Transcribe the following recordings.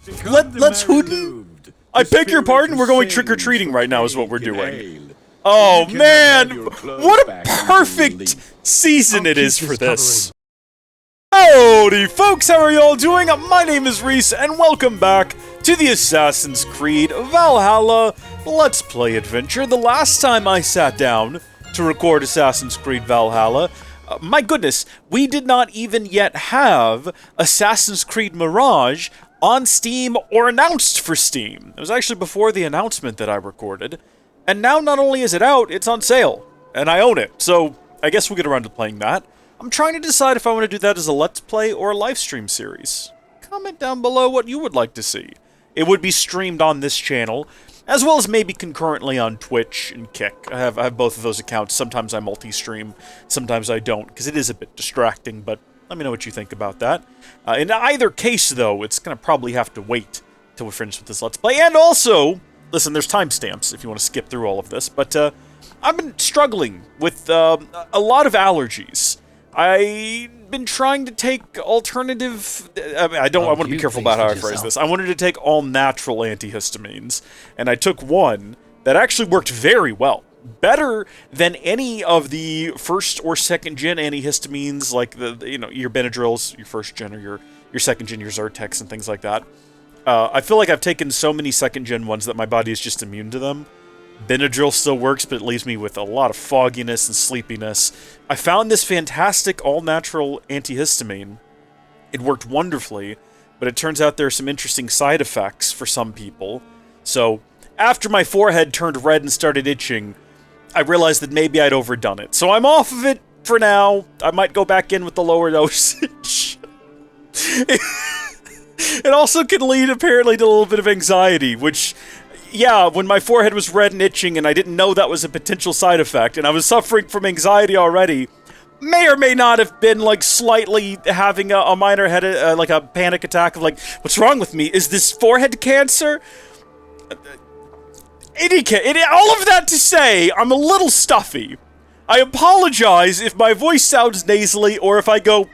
Let's hootin'. I beg your pardon, we're going trick-or-treating right now is what we're doing. Oh man, what a perfect season it is for this. Howdy folks, how are y'all doing? My name is Reese, and welcome back to the Assassin's Creed Valhalla Let's Play adventure. The last time I sat down to record Assassin's Creed Valhalla, my goodness, we did not even yet have Assassin's Creed Mirage on Steam or announced for Steam. It was actually before the announcement that I recorded. And now not only is it out, it's on sale. And I own it, so I guess we'll get around to playing that. I'm trying to decide if I want to do that as a Let's Play or a live stream series. Comment down below what you would like to see. It would be streamed on this channel, as well as maybe concurrently on Twitch and Kick. I have both of those accounts. Sometimes I multi-stream, sometimes I don't, because it is a bit distracting, but let me know what you think about that. In either case, though, it's going to probably have to wait till we're finished with this Let's Play. And also, listen, there's timestamps if you want to skip through all of this, but I've been struggling with a lot of allergies. I've been trying to take alternative... I want to be careful about how I phrase this. I wanted to take all natural antihistamines, and I took one that actually worked very well. Better than any of the first or second gen antihistamines, like your Benadryls, your first gen or your second gen, your Zyrtex and things like that. I feel like I've taken so many second gen ones that my body is just immune to them. Benadryl still works, but it leaves me with a lot of fogginess and sleepiness. I found this fantastic all-natural antihistamine. It worked wonderfully, but it turns out there are some interesting side effects for some people. So, after my forehead turned red and started itching, I realized that maybe I'd overdone it. So I'm off of it for now. I might go back in with the lower dosage. It also can lead, apparently, to a little bit of anxiety, which... yeah, when my forehead was red and itching and I didn't know that was a potential side effect, and I was suffering from anxiety already, may or may not have been, like, slightly having a minor head, like a panic attack of, like, what's wrong with me? Is this forehead cancer? All of that to say, I'm a little stuffy. I apologize if my voice sounds nasally or if I go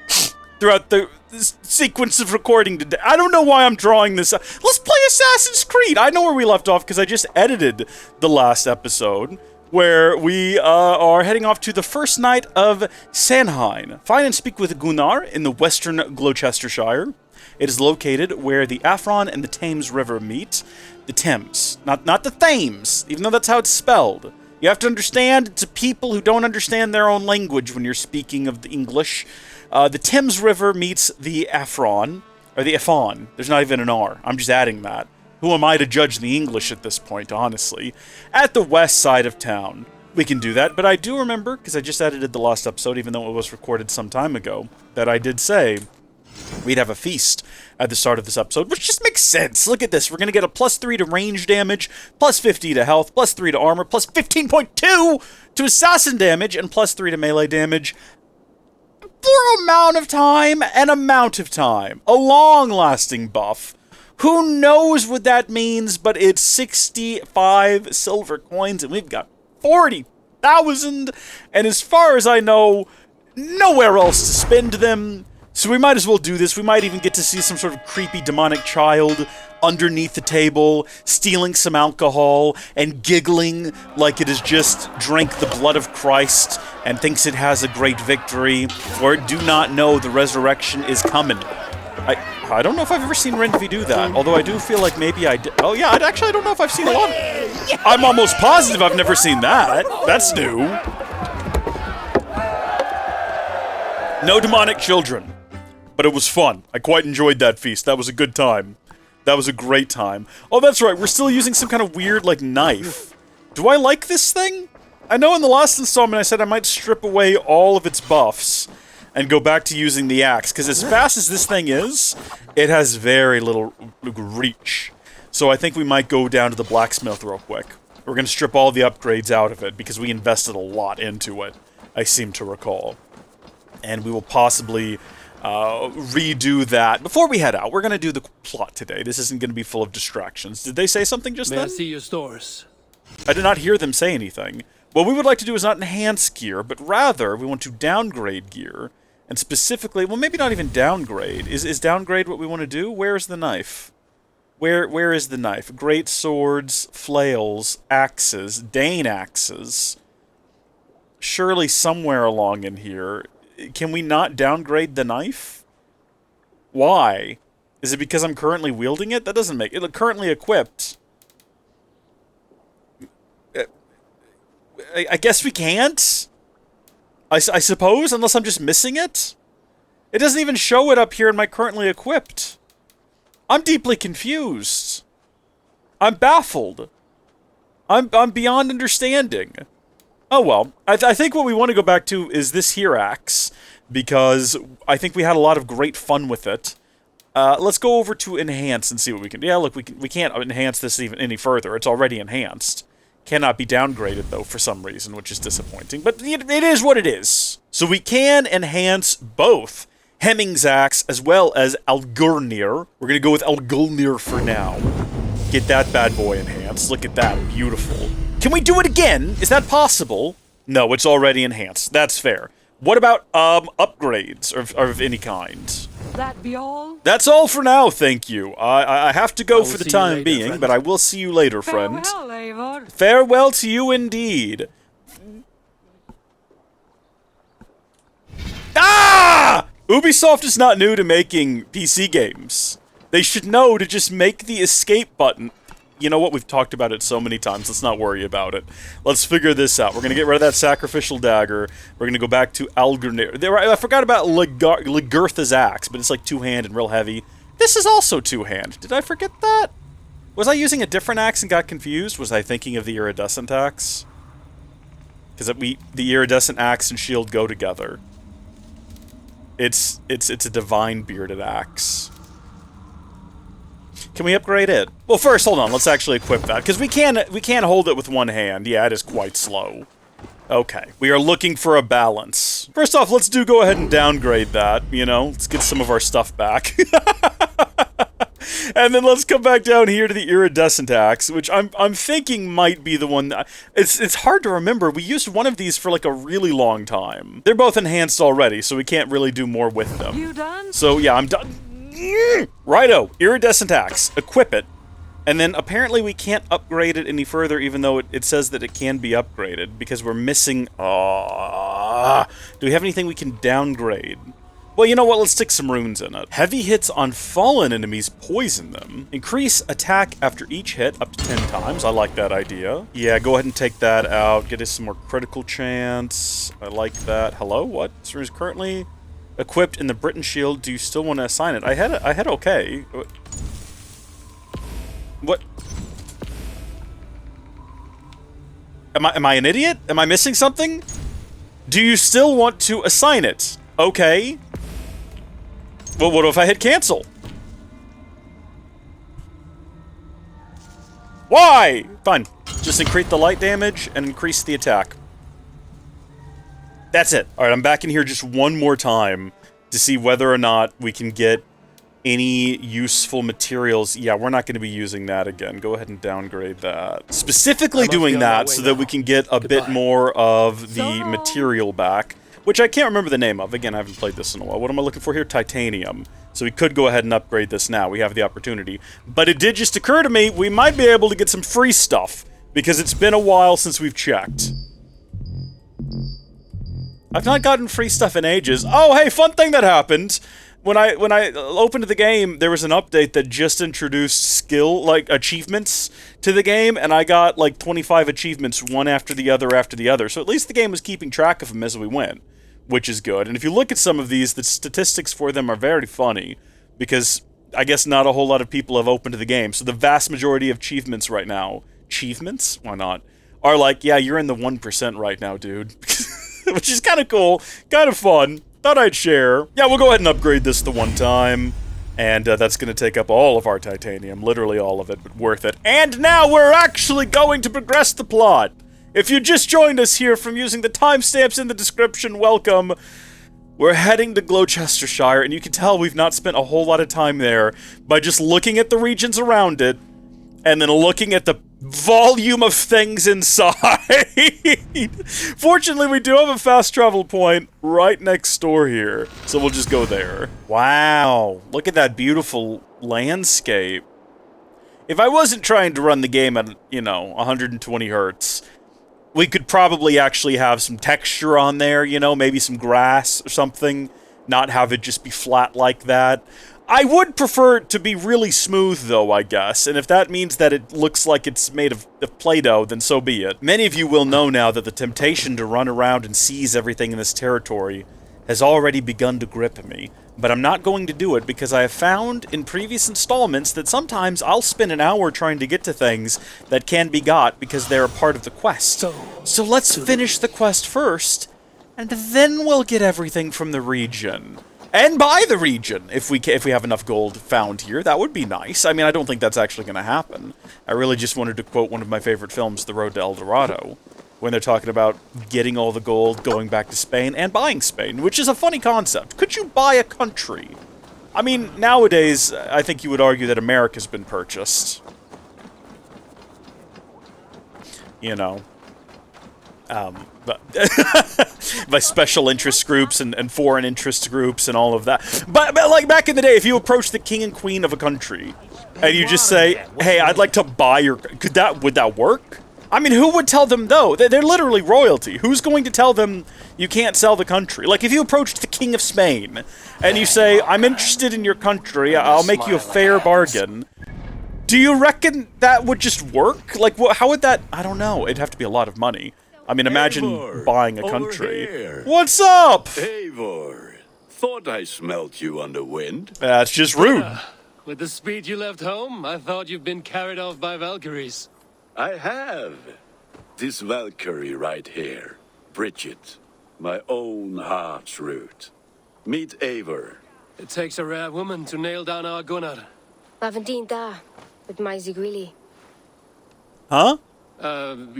throughout the sequence of recording today. I don't know why I'm drawing this up. Let's play Assassin's Creed! I know where we left off because I just edited the last episode, where we are heading off to the first night of Samhain. Find and speak with Gunnar in the western Gloucestershire. It is located where the Afron and the Thames River meet. The Thames, not the Thames, even though that's how it's spelled. You have to understand, it's people who don't understand their own language when you're speaking of the English. The Thames River meets the Afron, or the Afon. There's not even an R. I'm just adding that. Who am I to judge the English at this point, honestly? At the west side of town. We can do that, but I do remember, because I just edited the last episode, even though it was recorded some time ago, that I did say we'd have a feast at the start of this episode, which just makes sense. Look at this. We're going to get a +3 to range damage, +50 to health, +3 to armor, +15.2 to assassin damage, and +3 to melee damage. For amount of time. A long-lasting buff. Who knows what that means, but it's 65 silver coins, and we've got 40,000, and as far as I know, nowhere else to spend them. So we might as well do this. We might even get to see some sort of creepy demonic child underneath the table, stealing some alcohol, and giggling like it has just drank the blood of Christ and thinks it has a great victory, or do not know the resurrection is coming. I don't know if I've ever seen Renvi do that, although I do feel like maybe I did. Oh yeah, I don't know if I've seen a lot of... I'm almost positive I've never seen that. That's new. No demonic children. But it was fun. I quite enjoyed that feast. That was a good time. That was a great time. Oh, that's right. We're still using some kind of weird, like, knife. Do I like this thing? I know in the last installment I said I might strip away all of its buffs and go back to using the axe, because as fast as this thing is, it has very little reach. So I think we might go down to the blacksmith real quick. We're going to strip all the upgrades out of it, because we invested a lot into it, I seem to recall. And we will possibly... redo that. Before we head out, we're going to do the plot today. This isn't going to be full of distractions. Did they say something just then? May I see your stores? I did not hear them say anything. What we would like to do is not enhance gear, but rather we want to downgrade gear. And specifically, well, maybe not even downgrade. Is downgrade what we want to do? Where's the knife? Where is the knife? Great swords, flails, axes, Dane axes. Surely somewhere along in here. Can we not downgrade the knife? Why? Is it because I'm currently wielding it? That doesn't make it. Currently equipped. I guess we can't? I suppose, unless I'm just missing it? It doesn't even show it up here in my currently equipped. I'm deeply confused. I'm baffled. I'm beyond understanding. Oh well, I think what we want to go back to is this here axe, because I think we had a lot of great fun with it. Let's go over to enhance and see what we can do. Yeah, look, we can't enhance this even any further. It's already enhanced. Cannot be downgraded, though, for some reason, which is disappointing. But it is what it is. So we can enhance both Hemming's axe as well as Algurnir. We're going to go with Algurnir for now. Get that bad boy enhanced. Look at that. Beautiful. Can we do it again? Is that possible? No, it's already enhanced. That's fair. What about upgrades of any kind? That be all? That's all for now, thank you. I have to go for the time being, friend. but I will see you later, friend. Farewell, Eivor. Farewell to you indeed. Ah! Ubisoft is not new to making PC games. They should know to just make the escape button. You know what? We've talked about it so many times. Let's not worry about it. Let's figure this out. We're going to get rid of that sacrificial dagger. We're going to go back to Algurnir. I forgot about Ligurtha's axe, but it's like two-hand and real heavy. This is also two-hand. Did I forget that? Was I using a different axe and got confused? Was I thinking of the iridescent axe? Because the iridescent axe and shield go together. It's a divine bearded axe. Can we upgrade it? Well, first, hold on. Let's actually equip that, because we can't hold it with one hand. Yeah, it is quite slow. Okay, we are looking for a balance. First off, let's go ahead and downgrade that, you know? Let's get some of our stuff back. And then let's come back down here to the iridescent axe, which I'm thinking might be the one that... It's hard to remember. We used one of these for like a really long time. They're both enhanced already, so we can't really do more with them. You done? So yeah, I'm done. Righto, iridescent axe. Equip it. And then apparently we can't upgrade it any further, even though it says that it can be upgraded, because we're missing... do we have anything we can downgrade? Well, you know what? Let's stick some runes in it. Heavy hits on fallen enemies poison them. Increase attack after each hit up to 10 times. I like that idea. Yeah, go ahead and take that out. Get us some more critical chance. I like that. Hello? What? This rune is currently equipped in the Britain shield. Do you still want to assign it? I had okay. What? Am I an idiot? Am I missing something? Do you still want to assign it? Okay. Well, what if I hit cancel? Why? Fine. Just increase the light damage and increase the attack. That's it. Alright, I'm back in here just one more time to see whether or not we can get any useful materials. Yeah, we're not going to be using that again. Go ahead and downgrade that. Specifically doing that so that we can get a bit more of the material back, which I can't remember the name of. Again, I haven't played this in a while. What am I looking for here? Titanium. So we could go ahead and upgrade this now. We have the opportunity. But it did just occur to me, we might be able to get some free stuff, because it's been a while since we've checked. I've not gotten free stuff in ages. Oh, hey, fun thing that happened. When I opened the game, there was an update that just introduced skill, like, achievements to the game, and I got, like, 25 achievements, one after the other after the other. So at least the game was keeping track of them as we went, which is good. And if you look at some of these, the statistics for them are very funny, because I guess not a whole lot of people have opened the game. So the vast majority of achievements right now, achievements? Why not? Are like, yeah, you're in the 1% right now, dude. Which is kind of cool, kind of fun. Thought I'd share. Yeah, we'll go ahead and upgrade this the one time. And that's going to take up all of our titanium. Literally all of it, but worth it. And now we're actually going to progress the plot. If you just joined us here from using the timestamps in the description, welcome. We're heading to Gloucestershire, and you can tell we've not spent a whole lot of time there by just looking at the regions around it, and then looking at the volume of things inside. Fortunately, we do have a fast travel point right next door here, so we'll just go there. Wow, look at that beautiful landscape. If I wasn't trying to run the game at, 120 hertz, we could probably actually have some texture on there, maybe some grass or something, not have it just be flat like that. I would prefer it to be really smooth, though, I guess, and if that means that it looks like it's made of Play-Doh, then so be it. Many of you will know now that the temptation to run around and seize everything in this territory has already begun to grip me, but I'm not going to do it because I have found in previous installments that sometimes I'll spend an hour trying to get to things that can be got because they're a part of the quest. So let's finish the quest first, and then we'll get everything from the region. And buy the region, if we have enough gold found here. That would be nice. I mean, I don't think that's actually going to happen. I really just wanted to quote one of my favorite films, The Road to El Dorado, when they're talking about getting all the gold, going back to Spain, and buying Spain, which is a funny concept. Could you buy a country? I mean, nowadays, I think you would argue that America's been purchased. By special interest groups and foreign interest groups and all of that. But like back in the day, if you approach the king and queen of a country and you just say, "Hey, I'd like to buy your," would that work? I mean, who would tell them no? They're literally royalty. Who's going to tell them you can't sell the country? Like if you approached the king of Spain and you say, "I'm interested in your country. I'll make you a fair bargain." Do you reckon that would just work? Like, how would that? I don't know. It'd have to be a lot of money. I mean, imagine Eivor, buying a country. here. What's up? Eivor, thought I smelt you on the wind. That's just rude. With the speed you left home, I thought you'd been carried off by Valkyries. I have. This Valkyrie right here, Bridget, my own heart's root. Meet Eivor. It takes a rare woman to nail down our Gunnar. Lavendine da, with my Zigwili. Huh?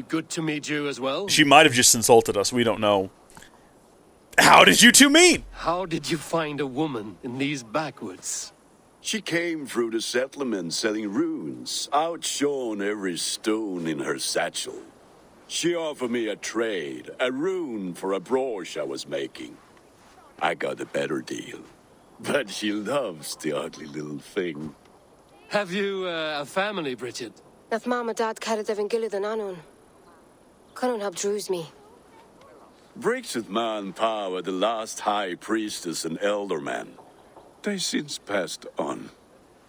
Good to meet you as well. She might have just insulted us. We don't know. How did you two meet? How did you find a woman in these backwoods? She came through the settlement selling runes, outshone every stone in her satchel. She offered me a trade, a rune for a brooch I was making. I got a better deal, but she loves the ugly little thing. Have you a family, Bridget? Nath Mom and Dad carried Devin Gillard and Anon. Couldn't help drews me. Bridget Man Power, the last high priestess and elderman. They since passed on,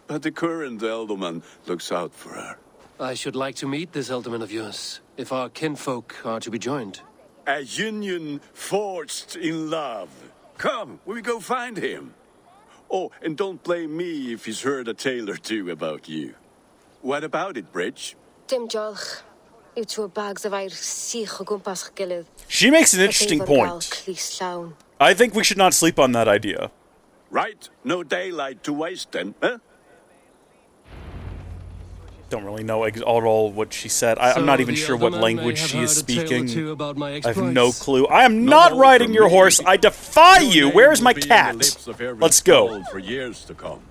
but the current elderman looks out for her. I should like to meet this elderman of yours, if our kinfolk are to be joined. A union forged in love. Come, we go find him. Oh, and don't blame me if he's heard a tale or two about you. What about it, Bridge? Dim Jolch. You two bags of air sich gumpas gillard. She makes an interesting point. I think we should not sleep on that idea. Right, no daylight to waste then, huh? Don't really know all what she said. I'm not even sure what language she is speaking. I have no clue. I am not riding your horse. I defy you. Where is my cat? Let's go. For years to come.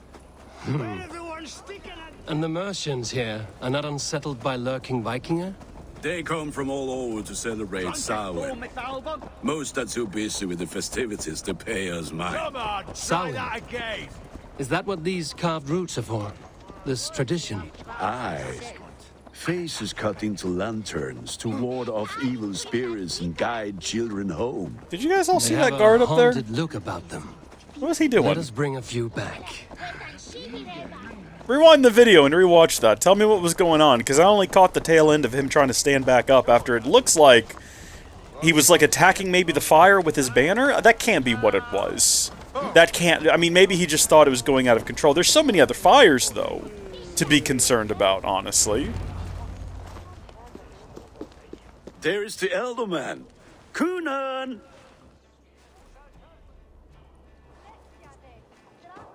And the Mercians here are not unsettled by lurking Vikinger? They come from all over to celebrate Samhain. Most are too busy with the festivities to pay us mind. Samhain? Is that what these carved roots are for? This tradition? Aye. Faces cut into lanterns to ward off evil spirits and guide children home. Did you guys all see They have that guard a up there? haunted look about them. What was he doing? Let us bring a few back. Rewind the video and rewatch that. Tell me what was going on, because I only caught the tail end of him trying to stand back up after it looks like he was, like, attacking maybe the fire with his banner? That can't be what it was. That can't... I mean, maybe he just thought it was going out of control. There's so many other fires, though, to be concerned about, honestly. There's the Elderman. Kunan!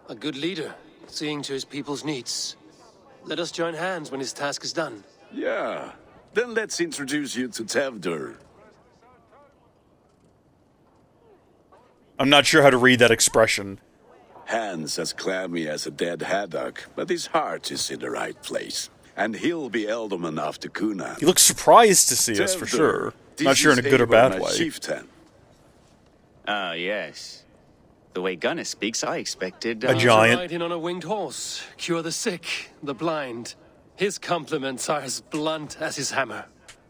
A good leader, seeing to his people's needs. Let us join hands when his task is done. Yeah. Then let's introduce you to Tevdur. I'm not sure how to read that expression. Hands as clammy as a dead haddock, but his heart is in the right place. And he'll be Elderman after Kunan. He looks surprised to see us, for sure. Not sure in a good or bad way. Chieftain. Ah, yes. The way Gunnar speaks, I expected... A giant. Ride in on a winged horse, cure the sick, the blind. His compliments are as blunt as his hammer.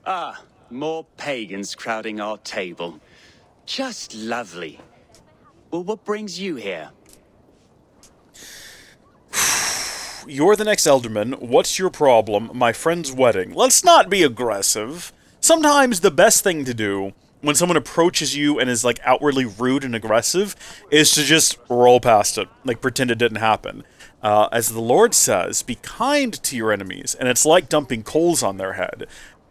Ah, more pagans crowding our table. Just lovely. Well, what brings you here? You're the next Elderman. What's your problem? My friend's wedding. Let's not be aggressive. Sometimes the best thing to do when someone approaches you and is, like, outwardly rude and aggressive is to just roll past it. Like, pretend it didn't happen. As the Lord says, be kind to your enemies, and it's like dumping coals on their head.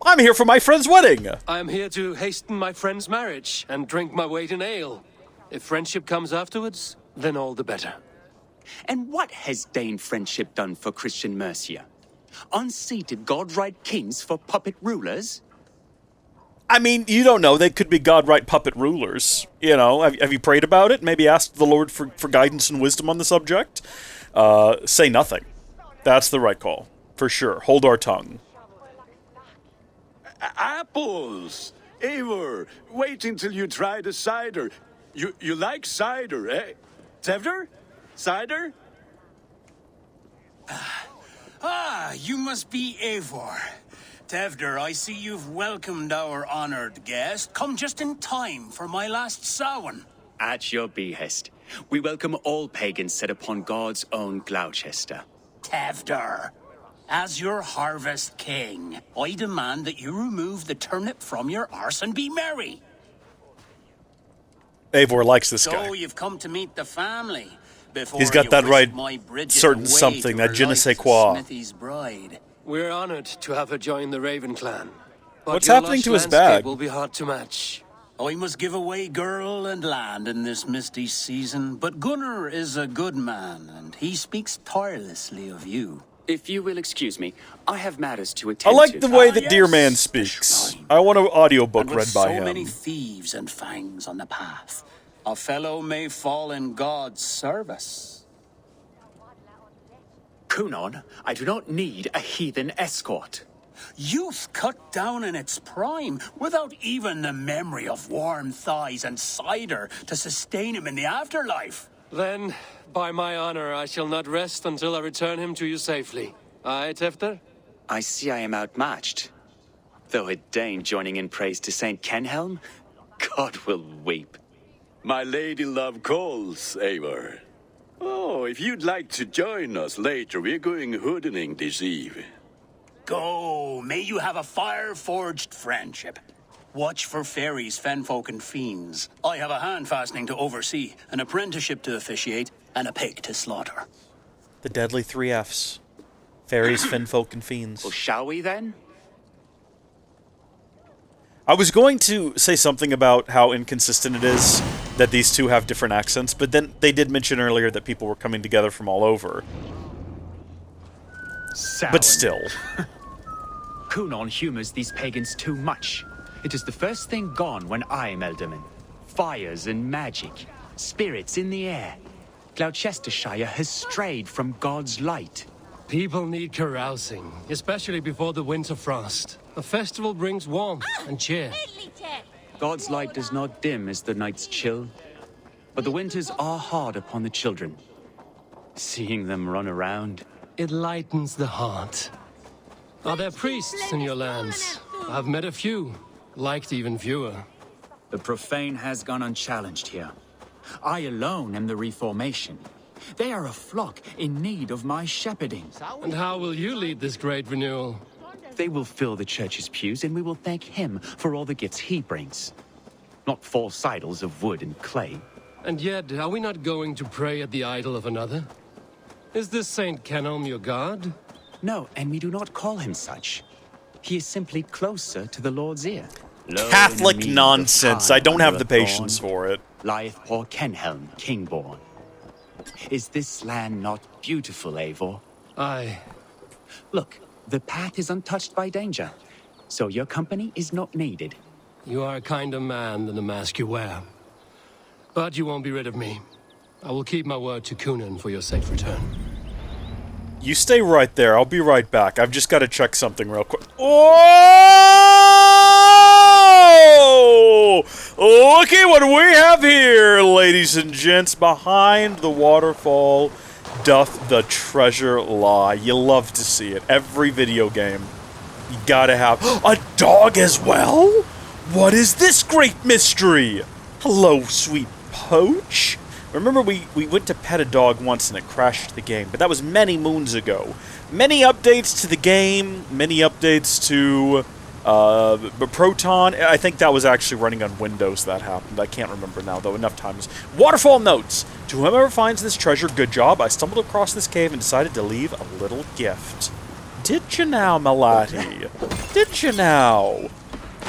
I'm here for my friend's wedding! I am here to hasten my friend's marriage and drink my weight in ale. If friendship comes afterwards, then all the better. And what has Dane friendship done for Christian Mercia? Unseated godright kings for puppet rulers? I mean, you don't know. They could be godright puppet rulers. You know, have you prayed about it? Maybe asked the Lord for guidance and wisdom on the subject? Say nothing. That's the right call. For sure. Hold our tongue. Apples! Eivor, wait until you try the cider. You like cider, eh? Tevder? Cider? You must be Eivor. Tevder, I see you've welcomed our honored guest. Come just in time for my last Samhain. At your behest. We welcome all pagans set upon God's own Gloucester. Tevder, as your harvest king, I demand that you remove the turnip from your arse and be merry. Eivor likes this guy. So you've come to meet the family. Before He's got that right Bridget certain away something, to that her je ne life sais as quoi. Smithy's bride. We're honored to have her join the Raven clan. But What's your happening lush to his landscape bag? will be hard to match. I must give away girl and land in this misty season, but Gunnar is a good man, and he speaks tirelessly of you. If you will excuse me, I have matters to I attend to. like the way that yes. Dear Man speaks. I want an audiobook And with read by so him. many thieves and fangs on the path, a fellow may fall in God's service. Kunon, I do not need a heathen escort. Youth cut down in its prime, without even the memory of warm thighs and cider to sustain him in the afterlife. Then, by my honor, I shall not rest until I return him to you safely. Aye, Tefter? I see I am outmatched. Though a Dane joining in praise to Saint Kenhelm, God will weep. My lady love calls, Eivor. Oh, if you'd like to join us later, we're going hoodening this eve. Go, may you have a fire-forged friendship. Watch for fairies, fenfolk, and fiends. I have a hand fastening to oversee, an apprenticeship to officiate, and a pig to slaughter. The deadly 3 Fs. Fairies, Finfolk, and Fiends. Well, shall we then? I was going to say something about how inconsistent it is that these two have different accents, but then they did mention earlier that people were coming together from all over. But still. Kunon humors these pagans too much. It is the first thing gone when I am Elderman. Fires and magic, spirits in the air. Gloucestershire has strayed from God's light. People need carousing, especially before the winter frost. A festival brings warmth and cheer. God's light does not dim as the nights chill, but the winters are hard upon the children. Seeing them run around, It lightens the heart. Are there priests in your lands? I've met a few, liked even fewer. the profane has gone unchallenged here. I alone am the reformation. They are a flock in need of my shepherding. And how will you lead this great renewal? They will fill the church's pews, and we will thank him for all the gifts he brings. Not false idols of wood and clay. And yet, are we not going to pray at the idol of another? Is this Saint Kenelm your god? No, and we do not call him such. He is simply closer to the Lord's ear. Catholic nonsense. I don't have the patience for it. Lieth poor Kenhelm, kingborn. Is this land not beautiful, Eivor? Aye. Look, the path is untouched by danger, so your company is not needed. You are a kinder man than the mask you wear. But you won't be rid of me. I will keep my word to Kunan for your safe return. You stay right there. I'll be right back. I've just got to check something real quick. Oh! Look at what we have here, ladies and gents. Behind the waterfall doth the treasure lie. You love to see it. Every video game, you gotta have a dog as well? What is this great mystery? Hello, sweet Poach. Remember we went to pet a dog once and it crashed the game, but that was many moons ago. Many updates to the game, many updates to Proton. I think that was actually running on Windows that happened. I can't remember now, though. Enough times. Waterfall notes. To whomever finds this treasure, good job. I stumbled across this cave and decided to leave a little gift. Did you now, my laddie? Did you now?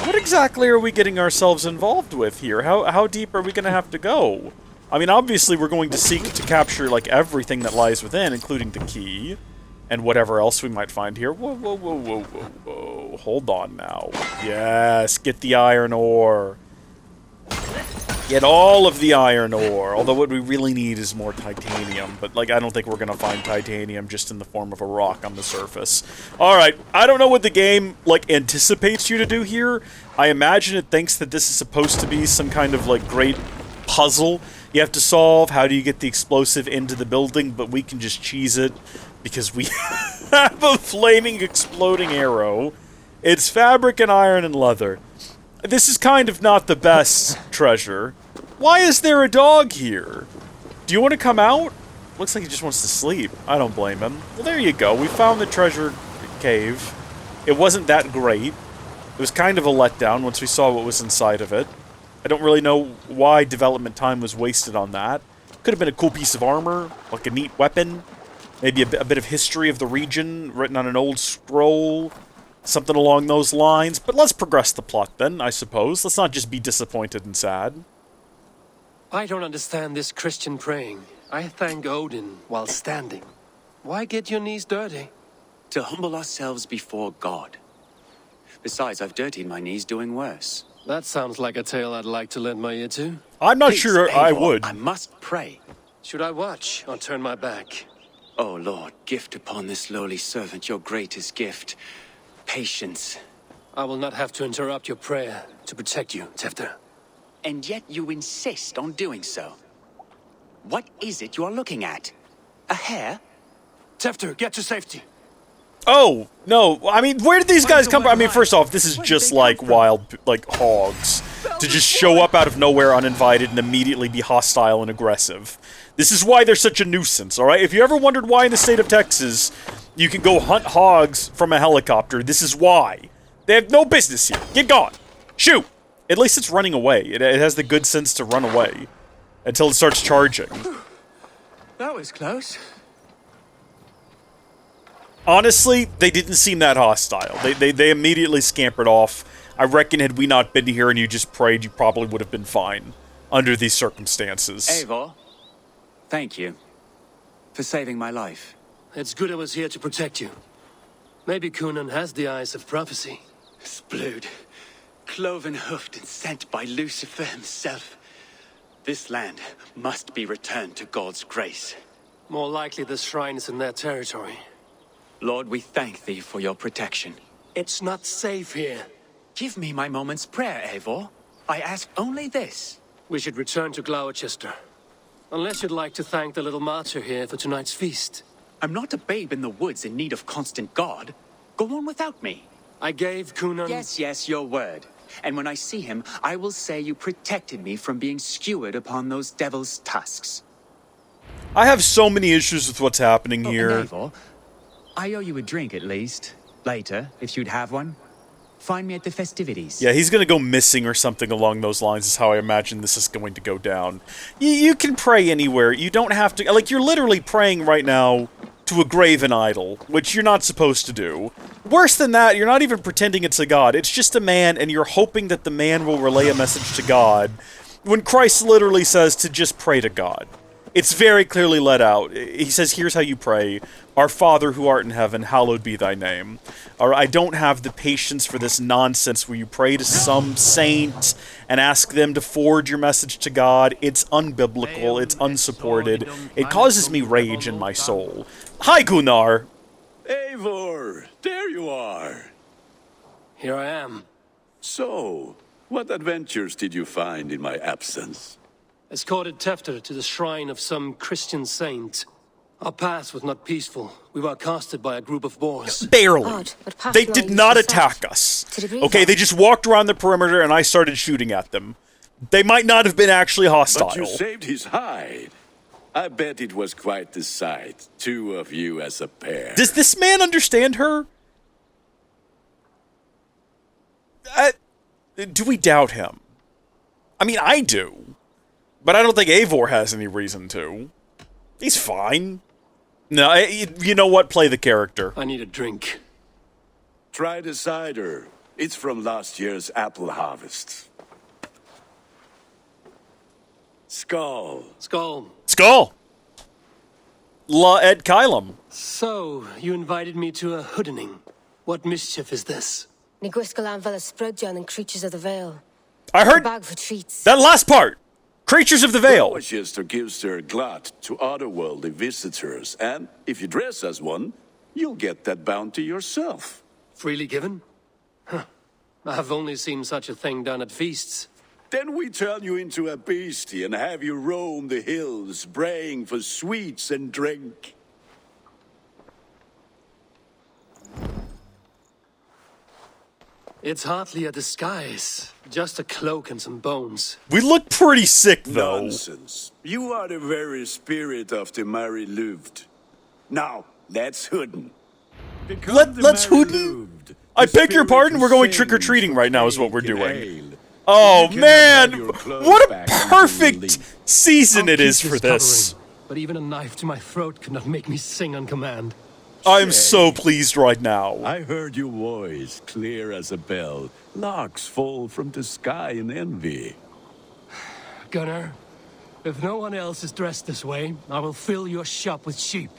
What exactly are we getting ourselves involved with here? How deep are we going to have to go? I mean, obviously we're going to seek to capture, like, everything that lies within, including the key. And whatever else we might find here. Whoa, whoa, whoa, whoa, whoa, whoa. Hold on now. Yes, get the iron ore. Get all of the iron ore. Although what we really need is more titanium. But, like, I don't think we're going to find titanium just in the form of a rock on the surface. Alright, I don't know what the game, like, anticipates you to do here. I imagine it thinks that this is supposed to be some kind of, like, great puzzle you have to solve. How do you get the explosive into the building? But we can just cheese it. Because we have a flaming, exploding arrow. It's fabric and iron and leather. This is kind of not the best treasure. Why is there a dog here? Do you want to come out? Looks like he just wants to sleep. I don't blame him. Well, there you go. We found the treasure cave. It wasn't that great. It was kind of a letdown once we saw what was inside of it. I don't really know why development time was wasted on that. Could have been a cool piece of armor, like a neat weapon. Maybe a bit of history of the region written on an old scroll. Something along those lines. But let's progress the plot then, I suppose. Let's not just be disappointed and sad. I don't understand this Christian praying. I thank Odin while standing. Why get your knees dirty? To humble ourselves before God. Besides, I've dirtied my knees doing worse. That sounds like a tale I'd like to lend my ear to. I'm not Please, sure I Eivor, would. I must pray. Should I watch or turn my back? O Lord, gift upon this lowly servant your greatest gift. Patience. I will not have to interrupt your prayer to protect you, Tefter. And yet you insist on doing so. What is it you are looking at? A hare? Tefter, get to safety. Oh, no. I mean, where did these guys come from? I mean, first off, this is just like wild, like, hogs. To just show up out of nowhere uninvited and immediately be hostile and aggressive. This is why they're such a nuisance, alright? If you ever wondered why in the state of Texas you can go hunt hogs from a helicopter, this is why. They have no business here. Get gone. Shoot. At least it's running away. It has the good sense to run away. Until it starts charging. That was close. Honestly, they didn't seem that hostile. They immediately scampered off. I reckon had we not been here and you just prayed, you probably would have been fine. Under these circumstances. Eivor, thank you. For saving my life. It's good I was here to protect you. Maybe Kunan has the eyes of prophecy. Splood. Cloven-hoofed and sent by Lucifer himself. This land must be returned to God's grace. More likely the shrine is in their territory. Lord, we thank thee for your protection. It's not safe here. Give me my moment's prayer, Eivor. I ask only this. We should return to Gloucester. Unless you'd like to thank the little martyr here for tonight's feast. I'm not a babe in the woods in need of constant guard. Go on without me. I gave Kunan... Yes, your word. And when I see him, I will say you protected me from being skewered upon those devil's tusks. I have so many issues with what's happening here. And Eivor, I owe you a drink at least. Later, if you'd have one. Find me at the festivities. Yeah, he's gonna go missing or something along those lines is how I imagine this is going to go down. You can pray anywhere. You don't have to... Like, you're literally praying right now to a graven idol, which you're not supposed to do. Worse than that, you're not even pretending it's a god. It's just a man, and you're hoping that the man will relay a message to God, when Christ literally says to just pray to God. It's very clearly let out. He says, here's how you pray. Our Father who art in heaven, hallowed be thy name. Or I don't have the patience for this nonsense where you pray to some saint and ask them to forward your message to God. It's unbiblical. It's unsupported. It causes me rage in my soul. Hi, Gunnar. Eivor, there you are. Here I am. So, what adventures did you find in my absence? Escorted Tefter to the shrine of some Christian saint. Our paths was not peaceful. We were accosted by a group of boars. Barely. Odd, but past They night did you not just attack sat. us. Did he breathe Okay, out? they just walked around the perimeter and I started shooting at them. They might not have been actually hostile. But you saved his hide. I bet it was quite the sight, two of you as a pair. Does this man understand her? Do we doubt him? I mean, I do. But I don't think Eivor has any reason to. He's fine. No, you know what? Play the character. I need a drink. Try the cider. It's from last year's apple harvest. Skull. Skull. Skull! La Ed Kylum. So, you invited me to a hoodening. What mischief is this? Niguisgalan Vela Sprudjan and Creatures of the Vale. I heard Bag for treats. that last part. Creatures of the Vale. Dorchester gives their glut to otherworldly visitors, and if you dress as one, you'll get that bounty yourself. Freely given? Huh. I have only seen such a thing done at feasts. Then we turn you into a beastie and have you roam the hills, braying for sweets and drink. It's hardly a disguise. Just a cloak and some bones. We look pretty sick, though. Nonsense. You are the very spirit of the Mary Louved. Now, let's hooden. Let's hooden? I beg your pardon? We're going trick-or-treating right now is what we're doing. Oh, man! What a perfect season it is for this. But even a knife to my throat could not make me sing on command. I'm so pleased right now. I heard your voice, clear as a bell. Larks fall from the sky in envy. Gunnar, if no one else is dressed this way, I will fill your shop with sheep.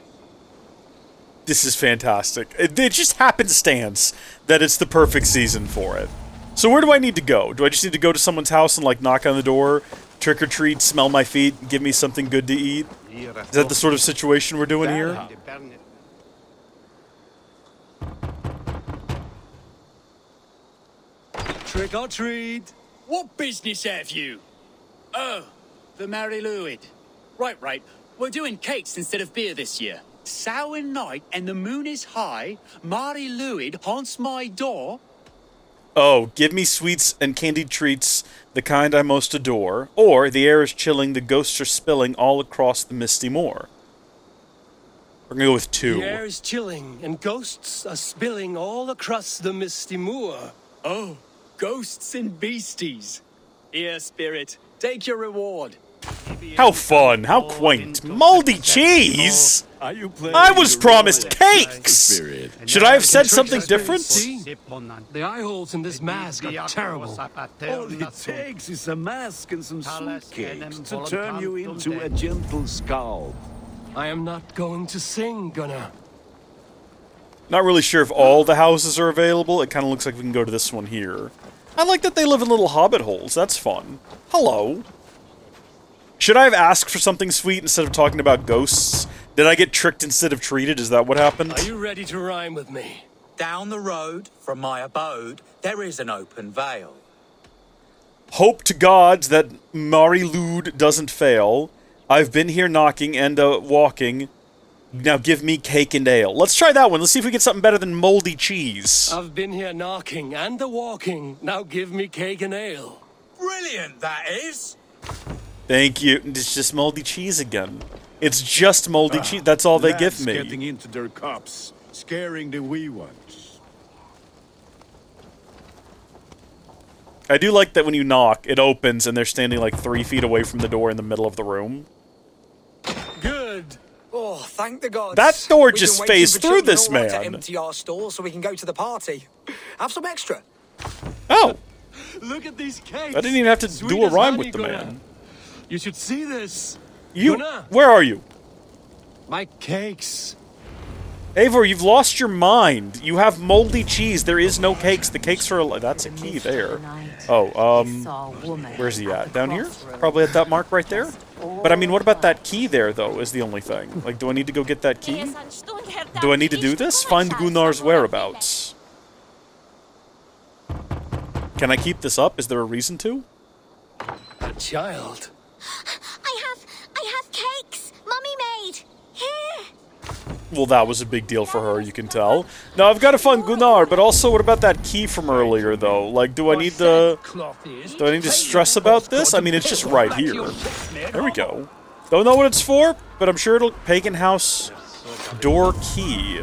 This is fantastic. It just happenstance that it's the perfect season for it. So where do I need to go? Do I just need to go to someone's house and, like, knock on the door, trick or treat, smell my feet, give me something good to eat? Is that the sort of situation we're doing here? Trick or treat! What business have you? Oh, the Mary Lwyd. Right. We're doing cakes instead of beer this year. Samhain night and the moon is high. Mary Lwyd haunts my door. Oh, give me sweets and candied treats, the kind I most adore. Or, the air is chilling, the ghosts are spilling all across the misty moor. We're gonna go with 2. The air is chilling, and ghosts are spilling all across the misty moor. Oh, ghosts and beasties. Here, spirit, take your reward. How fun, how quaint. Moldy cheese? Are you playing I was the promised role of cakes! spirit? Should I have said something different? See? The eye holes in this mask are terrible. All it takes is a mask and some sweet cakes to turn you into a gentle skull. I am not going to sing, Gunnar. Not really sure if all the houses are available. It kind of looks like we can go to this one here. I like that they live in little hobbit holes. That's fun. Hello. Should I have asked for something sweet instead of talking about ghosts? Did I get tricked instead of treated? Is that what happened? Are you ready to rhyme with me? Down the road from my abode, there is an open vale. Hope to gods that Mari Lwyd doesn't fail. I've been here knocking and walking. Now give me cake and ale. Let's try that one. Let's see if we get something better than moldy cheese. I've been here knocking and walking. Now give me cake and ale. Brilliant, that is! Thank you. It's just moldy cheese again. It's just moldy cheese. That's all they give me. Getting into their cups, scaring the wee ones. I do like that when you knock, it opens and they're standing like 3 feet away from the door in the middle of the room. Good. Oh, thank the gods. That door We've been just waiting phased for through children this all night man. to empty our stall so we can go to the party. Have some extra. Oh, Look at these cakes. I didn't even have to Sweet do a as rhyme honey, with the Gunnar. man. You should see this. You, Gunnar. where are you? My cakes. Eivor, you've lost your mind. You have moldy cheese. There is no cakes. The cakes are... That's a key there. Oh, where's he at? Down here? Probably at that mark right there? But I mean, what about that key there, though, is the only thing. Like, do I need to go get that key? Do I need to do this? Find Gunnar's whereabouts. Can I keep this up? Is there a reason to? A child. I have cakes. Mummy made. Here. Well, that was a big deal for her, you can tell. Now, I've got to find Gunnar, but also, what about that key from earlier, though? Like, do I need to stress about this? I mean, it's just right here. There we go. Don't know what it's for, but I'm sure it'll... Pagan House door key.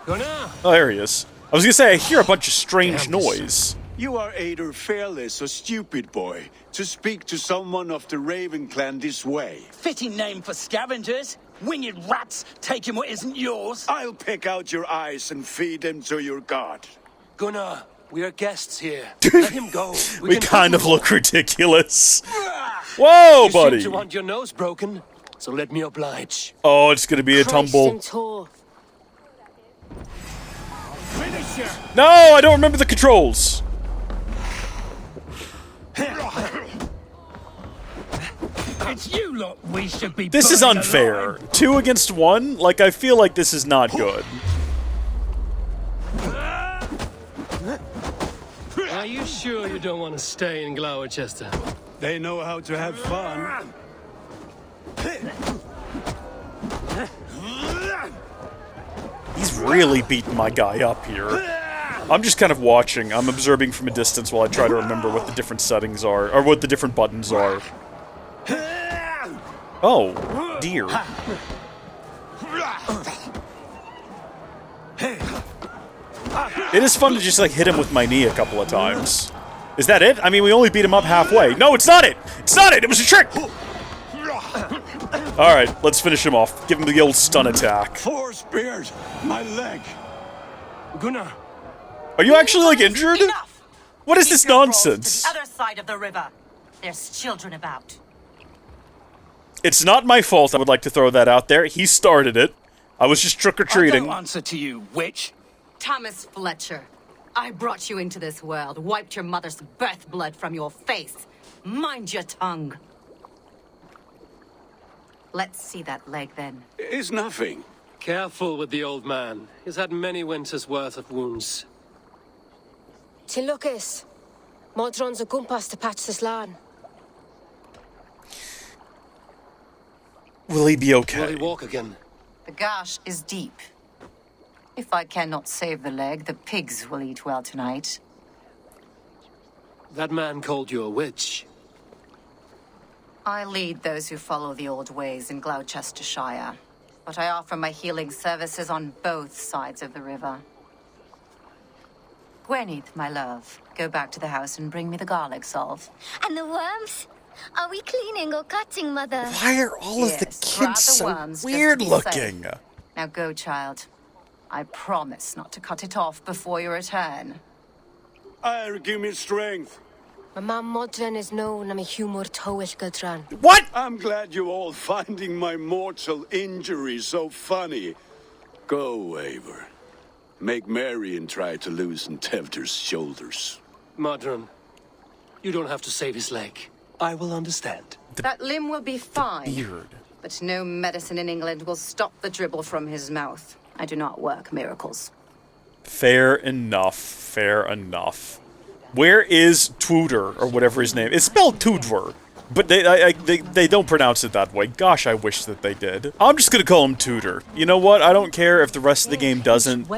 Oh, there he is. I was gonna say, I hear a bunch of strange noise. You are either fearless or stupid, boy, to speak to someone of the Raven clan this way. Fitting name for scavengers. Winged rats taking what isn't yours. I'll pick out your eyes and feed them to your god. Gunnar, we are guests here. Let him go. We kind of look ridiculous. Whoa, buddy! You seem to want your nose broken, so let me oblige. Oh, it's gonna be a tumble. No, I don't remember the controls. It's you lot we should be. This is unfair. Alive. 2 against 1? Like, I feel like this is not good. Are you sure you don't want to stay in Gloucester? They know how to have fun. He's really beating my guy up here. I'm just kind of watching. I'm observing from a distance while I try to remember what the different settings are, or what the different buttons are. Oh, dear. It is fun to just, like, hit him with my knee a couple of times. Is that it? I mean, we only beat him up halfway. No, it's not it! It's not it! It was a trick! Alright, let's finish him off. Give him the old stun attack. 4 spears! My leg! Gunnar! Are you actually, like, injured? Enough. What is this nonsense? To the other side of the river. There's children about. It's not my fault, I would like to throw that out there. He started it. I was just trick-or-treating. I don't answer to you, witch. Thomas Fletcher, I brought you into this world, wiped your mother's birth blood from your face. Mind your tongue. Let's see that leg, then. It's nothing. Careful with the old man. He's had many winters' worth of wounds. Till Lucas, Modron's a gumpas to patch this land. Will he be okay? Will he walk again? The gash is deep. If I cannot save the leg, the pigs will eat well tonight. That man called you a witch. I lead those who follow the old ways in Gloucestershire, but I offer my healing services on both sides of the river. Gweneth, my love, go back to the house and bring me the garlic salve. And the worms? Are we cleaning or cutting, Mother? Why are all of the Yes, grab kids the so worms just to weird be looking? safe. Now go, child. I promise not to cut it off before you return. Give me strength. My mam Modron is known I'm a humor towish gudran. What? I'm glad you all finding my mortal injury so funny. Go, Eivor. Make merry and try to loosen Tevder's shoulders. Modron, you don't have to save his leg. I will understand. That limb will be fine. Beard. But no medicine in England will stop the dribble from his mouth. I do not work miracles. Fair enough. Fair enough. Where is Tudor, or whatever his name? It's spelled Tudor, but they don't pronounce it that way. Gosh, I wish that they did. I'm just gonna call him Tudor. You know what? I don't care if the rest of the game doesn't.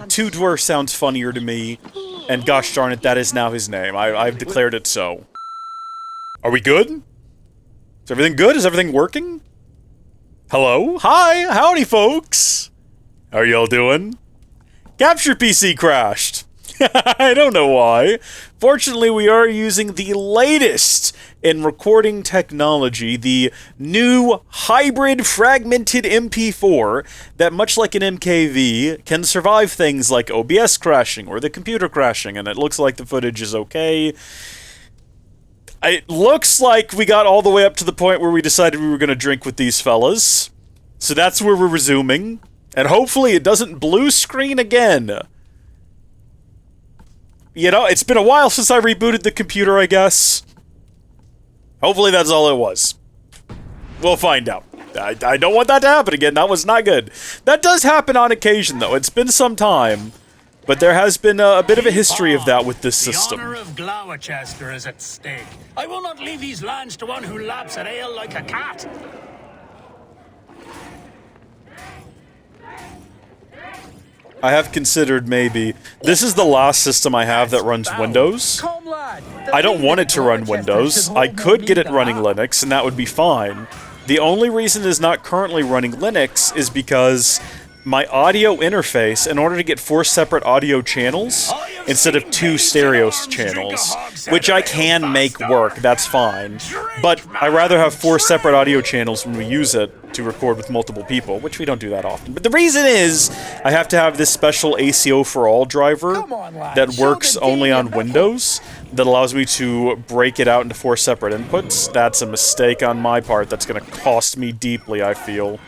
Tudor sounds funnier to me, and gosh darn it, that is now his name. I've declared it so. Are we good? Is everything good? Is everything working? Hello? Hi! Howdy, folks! How are y'all doing? Capture PC crashed. I don't know why. Fortunately, we are using the latest in recording technology, the new hybrid fragmented MP4 that, much like an MKV, can survive things like OBS crashing or the computer crashing, and it looks like the footage is okay. It looks like we got all the way up to the point where we decided we were going to drink with these fellas. So that's where we're resuming. And hopefully it doesn't blue screen again. You know, it's been a while since I rebooted the computer, I guess. Hopefully that's all it was. We'll find out. I don't want that to happen again. That was not good. That does happen on occasion, though. It's been some time. But there has been a bit of a history of that with this system. The honor of Gloucester is at stake. I will not leave these lands to one who laps at ale like a cat. I have considered maybe... This is the last system I have that runs Windows. I don't want it to run Windows. I could get it running Linux, and that would be fine. The only reason it is not currently running Linux is because my audio interface, in order to get 4 separate audio channels, instead of 2 stereo channels, which I can make work, that's fine. But I rather have 4 separate audio channels when we use it to record with multiple people, which we don't do that often. But the reason is, I have to have this special ACO for all driver that works only on Windows, that allows me to break it out into 4 separate inputs. That's a mistake on my part that's going to cost me deeply, I feel.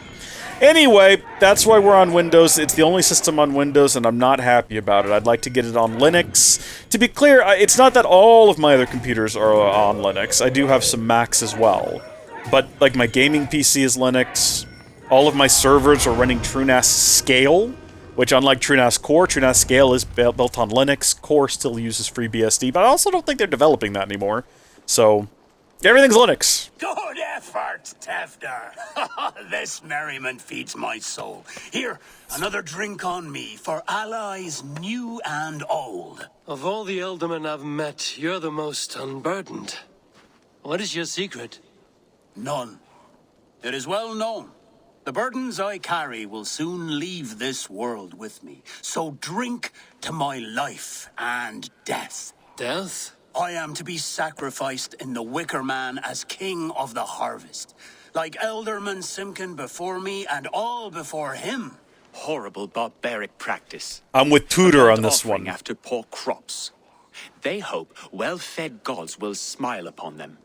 Anyway, that's why we're on Windows. It's the only system on Windows, and I'm not happy about it. I'd like to get it on Linux. To be clear, it's not that all of my other computers are on Linux. I do have some Macs as well. But, like, my gaming PC is Linux. All of my servers are running TrueNAS Scale, which, unlike TrueNAS Core, TrueNAS Scale is built on Linux. Core still uses FreeBSD, but I also don't think they're developing that anymore. So... everything's Linux. Good effort, Tefter. This merriment feeds my soul. Here, another drink on me for allies new and old. Of all the Eldermen I've met, you're the most unburdened. What is your secret? None. It is well known. The burdens I carry will soon leave this world with me. So drink to my life and death. Death? I am to be sacrificed in the Wicker Man as king of the harvest. Like Elderman Simkin before me and all before him. Horrible barbaric practice. I'm with Tudor on this one. After poor crops. They hope well-fed gods will smile upon them.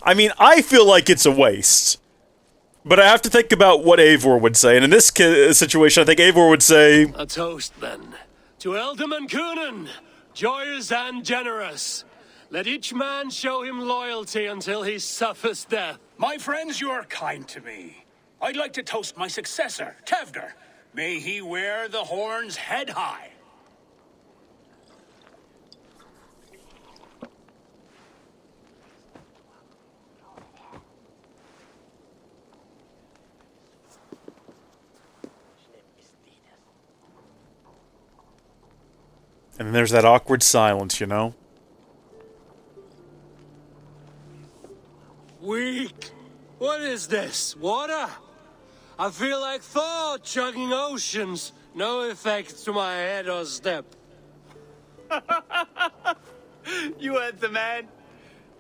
I mean, I feel like it's a waste. But I have to think about what Eivor would say, and in this situation, I think Eivor would say... a toast, then. To Elderman Coonan, joyous and generous. Let each man show him loyalty until he suffers death. My friends, you are kind to me. I'd like to toast my successor, Tevder. May he wear the horns head high. And then there's that awkward silence, you know? Weak. What is this? Water? I feel like Thor chugging oceans. No effect to my head or step. You heard the man.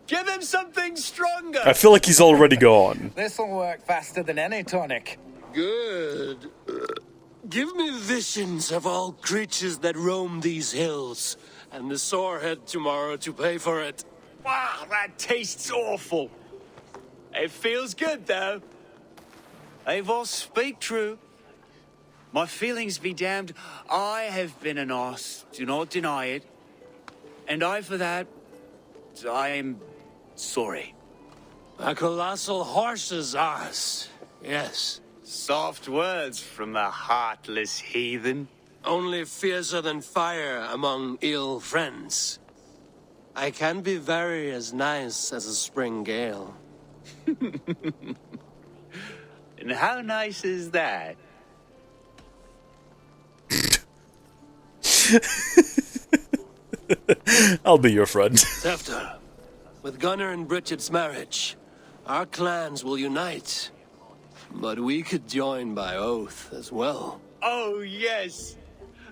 Give him something stronger. I feel like he's already gone. This'll work faster than any tonic. Good. Give me visions of all creatures that roam these hills, and the sorehead tomorrow to pay for it. Wow, that tastes awful. It feels good, though. Eivor, speak true. My feelings be damned. I have been an ass, do not deny it. And I, for that, I am sorry. A colossal horse's ass, yes. Soft words from the heartless heathen. Only fiercer than fire among ill friends. I can be very as nice as a spring gale. And how nice is that? I'll be your friend. Tefter, with Gunnar and Bridget's marriage, our clans will unite. But we could join by oath as well. Oh, yes.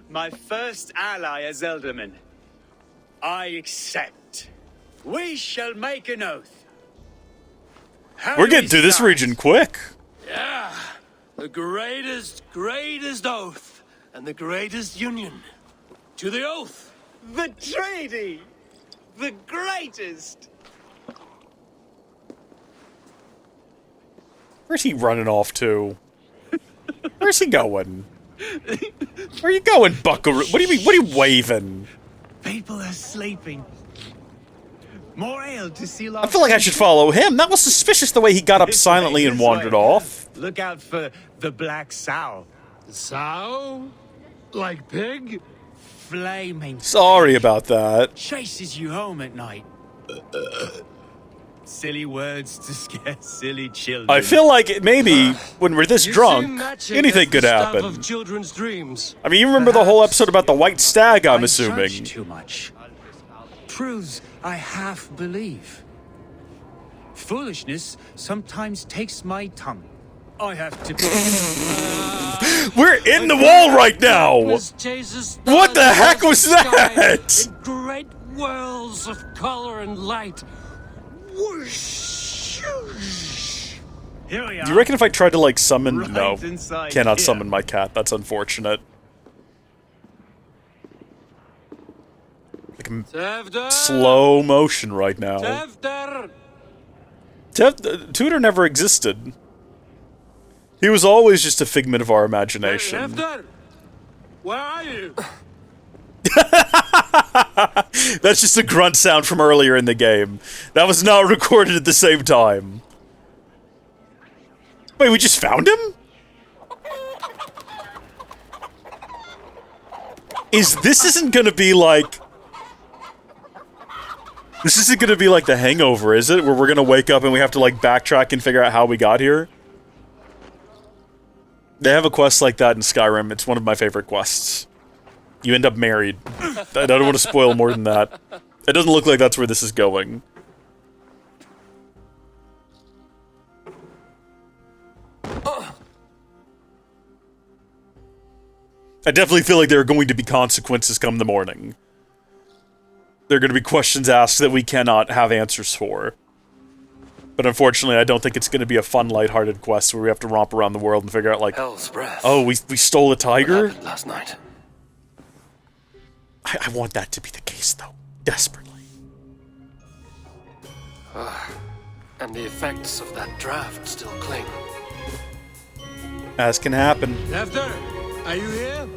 My first ally as Elderman. I accept. We shall make an oath. We're getting through this region quick. Yeah. The greatest oath. And the greatest union. To the oath. The treaty. The greatest. Where's he running off to? Where's he going? Where are you going, Buckaroo? What do you mean? What are you waving? People are sleeping. More ale to seal off. I feel like I should follow him. That was suspicious the way he got up silently and wandered off. Look out for the black sow. Sow? Like pig? Flaming. Sorry about that. Chases you home at night. Silly words to scare silly children. I feel like maybe when we're this drunk, anything could happen. Of children's dreams. I mean, you remember the whole episode about the white stag, I'm assuming. Judge too much. Truths I half believe. Foolishness sometimes takes my tongue. I have to. We're in the wall right now! What the heck was that? In great whirls of color and light. Whoosh! Here we are. Do you reckon if I tried to, like, summon... Right no. inside Cannot here. summon my cat. That's unfortunate. Like, slow motion right now. Tudor never existed. He was always just a figment of our imagination. Where are you? That's just a grunt sound from earlier in the game. That was not recorded at the same time. Wait, we just found him? This isn't gonna be like... This isn't gonna be like The Hangover, is it? Where we're gonna wake up and we have to, like, backtrack and figure out how we got here? They have a quest like that in Skyrim. It's one of my favorite quests. You end up married. I don't want to spoil more than that. It doesn't look like that's where this is going. I definitely feel like there are going to be consequences come the morning. There are going to be questions asked that we cannot have answers for. But unfortunately, I don't think it's going to be a fun, lighthearted quest where we have to romp around the world and figure out, like... Hell's breath. Oh, we stole a tiger? What happened last night? I want that to be the case, though. Desperately. And the effects of that draft still cling. As can happen. After, are you here?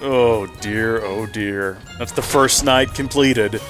Oh dear, oh dear. That's the first night completed.